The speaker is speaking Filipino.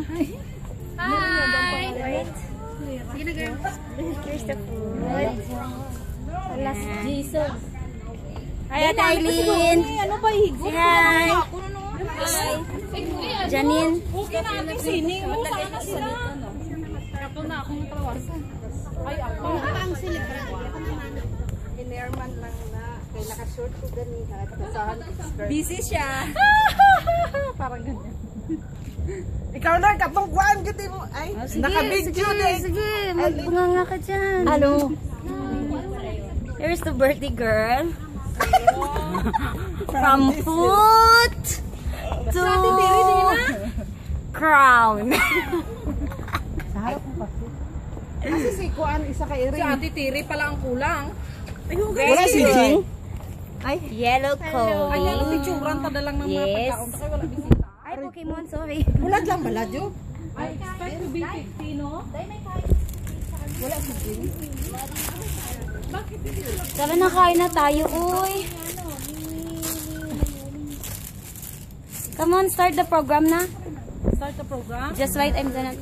Hi! Sige na, girl. Here's the food. Alas, Jesus. Hi, Ate Aileen. Ano ba higo? Hi. Janine. Okay na ating sining mo. Saan na sila? Ako na akong kalawasan. Ay, ako. Ang silip. Inerman lang na. Kaya naka-short ko ganun. Nakasahan ko skirt. Busy siya. Parang ganyan. Ikaw lang, katong kuhaan kita mo. Ay, naka-video din. Sige, magbunganga ka dyan. Ano? Here's the birthday girl. From foot to crown. Kasi si kuhaan isa kay Si Iring. Ate Tiri pala ang kulang. Wala si Jing. Ay, yellow coat. Ay, ano picturean pa dalang ng mga Yes. pagkaon. Kasi wala bisita. Ay, Pokemon, sorry. Ulat lang bala, Jo. Ay, start to be 50, no? Wala si Jing. Sabi na kain na tayo, uy. Come on, start the program na. Start the program. Just right, I'm gonna